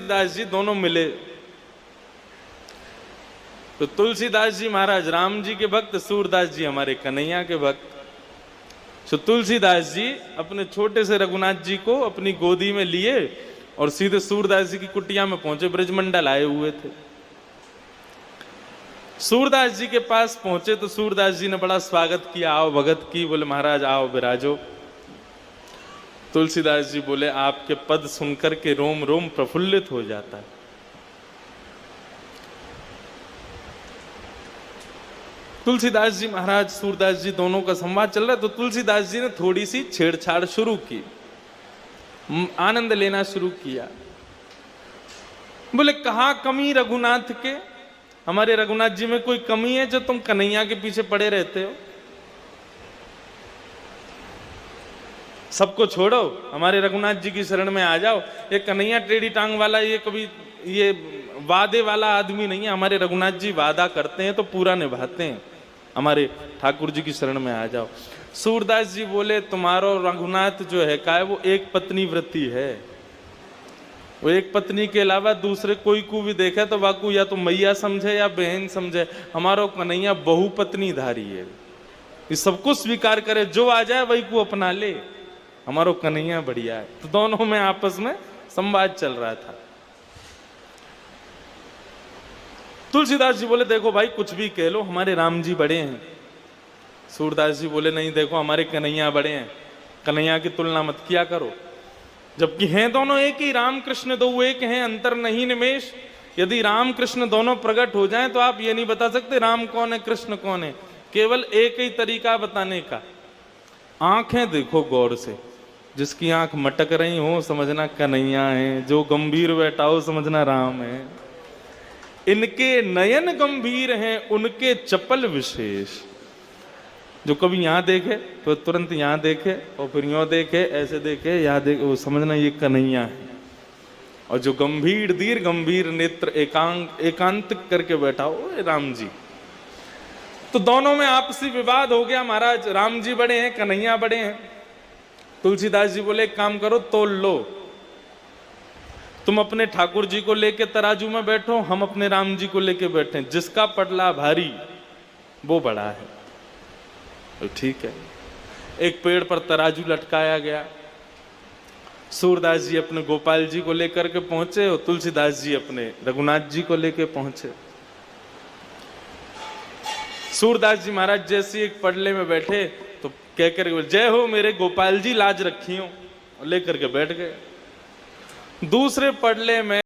तुलसीदास जी दोनों मिले। तो तुलसीदास जी महाराज राम जी के भक्त, सूरदास जी हमारे कन्हैया के भक्त। तो तुलसीदास जी अपने छोटे से रघुनाथ जी को अपनी गोदी में लिए और सीधे सूरदास जी की कुटिया में पहुंचे। ब्रजमंडल आए हुए थे। सूरदास जी के पास पहुंचे तो सूरदास जी ने बड़ा स्वागत किया, आओ भगत की। बोले महाराज आओ विराजो। तुलसीदास जी बोले आपके पद सुनकर के रोम रोम प्रफुल्लित हो जाता है। तुलसीदास जी महाराज सूरदास जी दोनों का संवाद चल रहा है। तो तुलसीदास जी ने थोड़ी सी छेड़छाड़ शुरू की, आनंद लेना शुरू किया। बोले कहाँ कमी रघुनाथ के, हमारे रघुनाथ जी में कोई कमी है जो तुम कन्हैया के पीछे पड़े रहते हो? सबको छोड़ो, हमारे रघुनाथ जी की शरण में आ जाओ। ये कन्हैया टेढ़ी टांग वाला, ये कभी ये वादे वाला आदमी नहीं है। हमारे रघुनाथ जी वादा करते हैं तो पूरा निभाते हैं। हमारे ठाकुर जी की शरण में आ जाओ। सूरदास जी बोले तुम्हारो रघुनाथ जो है का है वो एक पत्नी व्रती है। वो एक पत्नी के अलावा दूसरे कोई को भी देखे तो वाकू या तो मैया समझे या बहन समझे। हमारो कन्हैया बहुपत्नी धारी है, ये सबको स्वीकार करे, जो आ जाए वही को अपना ले। हमारो कन्हैया बढ़िया है। तो दोनों में आपस में संवाद चल रहा था। तुलसीदास जी बोले देखो भाई कुछ भी कह लो, हमारे राम जी बड़े हैं। सूरदास जी बोले नहीं देखो हमारे कन्हैया बड़े हैं, कन्हैया की तुलना मत किया करो। जबकि हैं दोनों एक ही, राम कृष्ण दो एक हैं, अंतर नहीं निमेश। यदि राम कृष्ण दोनों प्रकट हो जाएं तो आप ये नहीं बता सकते राम कौन है कृष्ण कौन है। केवल एक ही तरीका बताने का, आंखें देखो गौर से। जिसकी आंख मटक रही हो समझना कन्हैया है, जो गंभीर बैठा हो समझना राम है। इनके नयन गंभीर हैं, उनके चपल विशेष। जो कभी यहां देखे तो तुरंत यहां देखे और फिर यूं देखे, ऐसे देखे, यहां देखे, वो समझना ये कन्हैया है। और जो गंभीर दीर्घ गंभीर नेत्र एकांत करके बैठा हो राम जी। तो दोनों में आपसी विवाद हो गया। महाराज राम जी बड़े हैं, कन्हैया बड़े हैं। तुलसीदास जी बोले एक काम करो, तोल लो। तुम अपने ठाकुर जी को लेके तराजू में बैठो, हम अपने राम जी को लेके बैठे। जिसका पटला भारी वो बड़ा है। तो ठीक है। एक पेड़ पर तराजू लटकाया गया। सूरदास जी अपने गोपाल जी को लेकर के पहुंचे और तुलसीदास जी अपने रघुनाथ जी को लेके पहुंचे। सूरदास जी महाराज जैसे एक पडले में बैठे तो कहकर जय हो मेरे गोपाल जी, लाज रखी हो, लेकर के बैठ गए। दूसरे पडले में